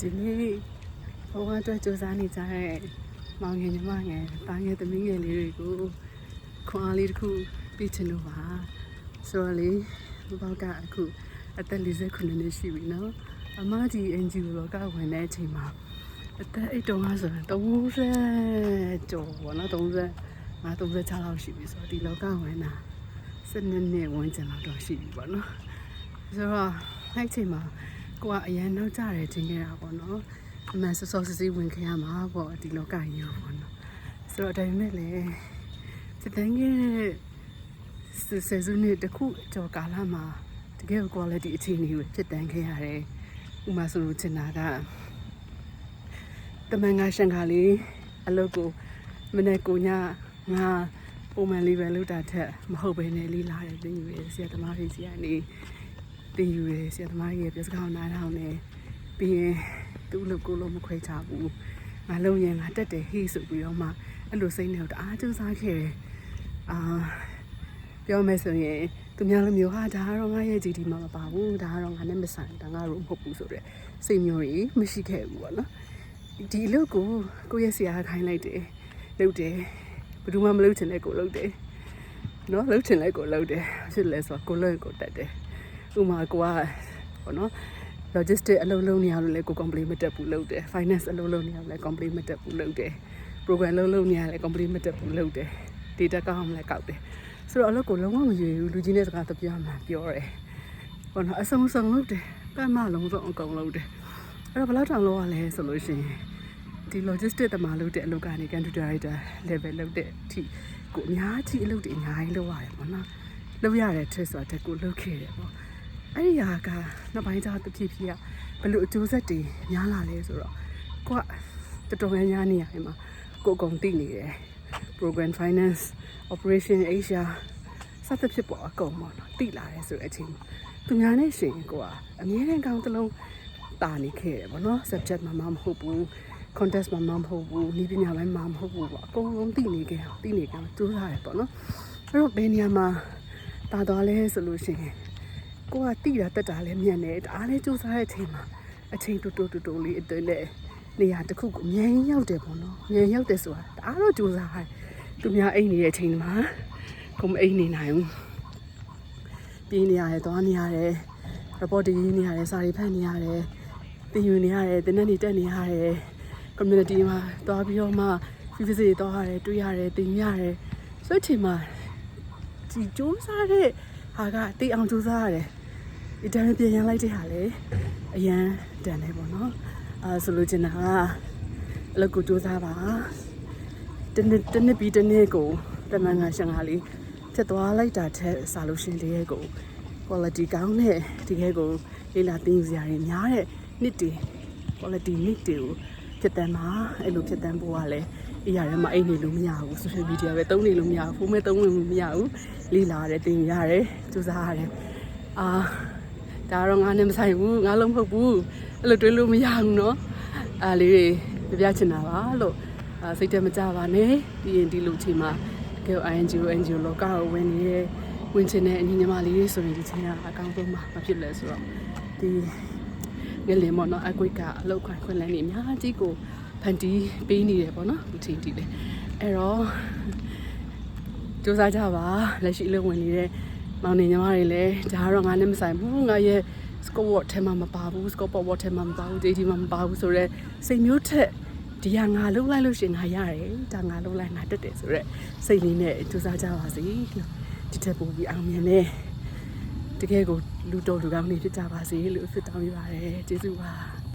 ဒီနေ့ဘဝအတွက်ကြိုးစားနေကြတဲ့မောင်ငယ်ညီမငယ်တာငယ်သမီးငယ်လေးတွေကိုခွန်အားလေးတစ်ခုပြချင်လို့ပါဆိုတော့လေဘဘောက်ကအခုအသက်49နှစ်ရှိပြီနော်အမကြီး NGO လောကဝင်တဲ့အချိန်မှာအသက်8တုန်းကဆိုရင်30ကျော်ပေါ့နော်36လောက်ရှိပြီဆိုတော့ဒီလောကဝင်တာ12နှစ်ဝန်းကျင်လောက်တော့ရှိပြီပေါ့နော်ဆိုတော့အဲ့ချိန်မှာကိုကအရန်နောက်ကြတယ်ထင်ခဲ့တာပေါ့နော်အမှန်စောစစ်ဝင်ခဲ့ရမှာပေါ့ဒီလောကကြီးကိုပေါ့နော်ဆိုတော့ဒါပေမဲ့လေစစ်တမ်းရဲ့ဆယ်စုနှစ်တစ်ခုကျော်ကာလမှာတကယ် quality အခြေအနေကိုဖြစ်တန်းခဲ့ရတယ်ဥမာဆိုလို့ချင်တာကတမန်ငါရှန်ခါလေးအလုပ်ကိုမနေ့ကညငါပုံမှန်လေးပဲလုပ်တာထက်မဟုတ်ပဲနဲ့လေးလာတယ်တင်ယူရဆရာသမားတွေစီကနေတင်ယူရဆရာသမားကြီးရဲ့ပြောစကားနားထောင်နေပြီးရင်သူ့လုပ်ကိုလို့မခွဲချဘူးငါလုံးရင်ငါတက်တယ်ဟေးဆိုပြီးတော့မှအဲ့လိုစိတ်နဲ့တအားကြိုးစားခဲ့တယ်ပြောမယ်ဆိုရင်သူများလိုမျိုးဟာဒါကတော့ငါရဲ့ GD မှာမပါဘူးဒါကတော့ငါနဲ့မဆိုင်ဒါငါတို့မဟုတ်ဘူးဆိုတော့စိတ်မျိုးကြီးမရှိခဲ့ဘူးပေါ့နော်ဒီအလုပ်ကိုကိုယ့်ရဲ့ဆရာခိုင်းလိုက်တယ်လုပ်တယ်ဘယ်သူမှမလုပ်ချင်တဲ့ကိုလုပ်တယ်နော်လုပ်ချင်တဲ့ကိုလုပ်တယ်ဖြစ်လဲဆိုတော့ကိုလုပ်ရင်ကိုတက်တယ်ဥမာကိုကပေါ့နော် logistic အလုပ်လုပ်နေရလို့လည်းကို complaint မတက်ဘူးလုပ်တယ် finance အလုပ်လုပ်နေရလို့လည်း complaint မတက်ဘူးလုပ်တယ် program လုပ်နေရလည်း complaint မတက်ဘူးလုပ်တယ် data ကောက်အောင်လည်းကောက်တယ်ဆိုတော့အလုပ်ကိုလုံးဝမရွေဘူးလူကြီးနဲ့စကားတပြောမှပြောတယ်ပေါ့နော်အစုံလုပ်တယ်ပတ်မလုံးစုံအကုန်လုပ်တယ်အဲ့တော့ဘယ်လောက်တောင်လုပ်ရလဲဆိုလို့ရှိရင်ဒီ logistic တမလုပ်တဲ့အလုပ်ကနေ country director level လုပ်တဲ့အထိကိုအများကြီးအလုပ်တွေအများကြီးလုပ်ရတယ်ပေါ့နော်လုပ်ရတဲ့ထက်ဆိုတော့ကိုလုပ်ခဲ့တယ်ပေါ့အဲ့ဒီဟာကနောက်ပိုင်းကျတော့တဖြည်းဖြည်းကဘယ်လိုအကျိုးဆက်တွေများလာလဲဆိုတော့ကိုကတော်တော်များနေရတယ်မှာကိုအကုန်သိနေတယ် program finance operation Asia စသဖြင့်ပေါ့အကုန်ပေါ့နော်သိလာတယ်ဆိုတဲ့အချိန်သူများနဲ့ရှင်ကိုကအမြဲတမ်းကောင်းတလုံးတာနေခဲ့တယ်ပေါ့နော် subject မှာမဟုတ်ဘူး contest မှာမဟုတ်ဘူးဤပညာပိုင်းမှာမဟုတ်ဘူးပေါ့အကုန်လုံးသိနေခဲ့စူးစမ်းတယ်ပေါ့နော်အဲ့တော့ဘယ်နေရာမှာတာသွားလဲဆိုလို့ရှိရင်ကိုကတိတာတက်တာလည်းမြန်တယ်တအားလည်းစူးစမ်းတဲ့အချိန်မှာအချိန်တူလေးအတွင်းနဲ့နေရာတစ်ခုကိုအမြဲရောက်တယ်ပေါ့နော်အမြဲရောက်တယ်ဆိုတာတအားတော့စူးစမ်းရတယ်သူများအိမ်နေတဲ့အချိန်မှာကိုမအိမ်နေနိုင်ဘူးပြေးနေရတယ်သွားနေရတယ် report တွေရေးနေရတယ်စာတွေဖတ်နေရတယ်တင်ယူနေရတယ်တင်းနဲ့တက်နေရတယ် community မှာသွားပြီးတော့မှ visit သွားရတယ်တွေ့ရတယ်တင်ရတယ်ဆိုတဲ့အချိန်မှာဒီစူးစမ်းတဲ့ဟာကတိတ်အောင်စူးစမ်းရတယ်ဒီတိုင်းပြန်ရလိုက်တဲ့ဟာလေအရန်တန်တယ်ပေါ့နော်ဆိုလိုချင်တာကအလုပ်ကိုစူးစမ်းပါတနေ့ပြီးတနေ့ကိုတမန်ငါရှန်ကားလေးချက်သွားလိုက်တာထက်စာလို့ရှင်တကယ်ကို quality ကောင်းတဲ့တကယ်ကိုလေးလာသိစရာတွေများတဲ့နှစ်တွေ quality နှစ်တွေကိုဖြစ်တမ်းမှာအဲ့လိုဖြစ်တမ်းဖို့ကလည်းအရာတွေမှာအိမ်နေလို့မရဘူး social media ပဲသုံးနေလို့မရဘူးဖုန်းမဲသုံးလို့မရဘူးလေးလာရတယ်တင်ရတယ်စူးစမ်းရတယ်ဒါတော့ငါနဲ့မဆိုင်ဘူးငါလုံးမဟုတ်ဘူးအဲ့လိုတွေးလို့မရဘူးเนาะလေးတွေပြချင်တာပါလို့စိတ်တမကြပါနဲ့ပြီးရင်ဒီလူချိန်မှာကဲ NGO လောကကိုဝင်ချင်တဲ့အညီညီမလေးတွေဆိုရင်ဒီချိန်ကအကောင်းဆုံးမှာမဖြစ်လဲဆိုတော့ဒီငလင်မော်နော်အကွိကအလောက်ခွင့်လန်းနေအများကြီးကိုဖန်တီးပေးနေတယ်ပေါ့နော်ဒီချိန်ဒီလေအဲ့တော့စူးစမ်းကြပါလက်ရှိအလုပ်ဝင်နေတဲ့မောင်နေညီမတွေလည်းဒါကတော့ငါနဲ့မဆိုင်ဘူးငါရဲ့ scope work ထဲမှာမပါဘူး scope work ထဲမှာမပါဘူး JD မှာမပါဘူးဆိုတော့စိတ်မျိုးထက်ဒီဟာငါလှုပ်လိုက်လို့ရှင်ငါရတယ်ဒါငါလှုပ်လိုက်ငါတက်တယ်ဆိုတော့စိတ်လေးနဲ့စူးစမ်းကြပါစေဒီထက်ပိုပြီးအောင်မြင်နေတကယ်ကိုလူတော်လူကောင်းနေဖြစ်ကြပါစေလို့ဆုတောင်းပေးပါတယ်ကျေးဇူးပါ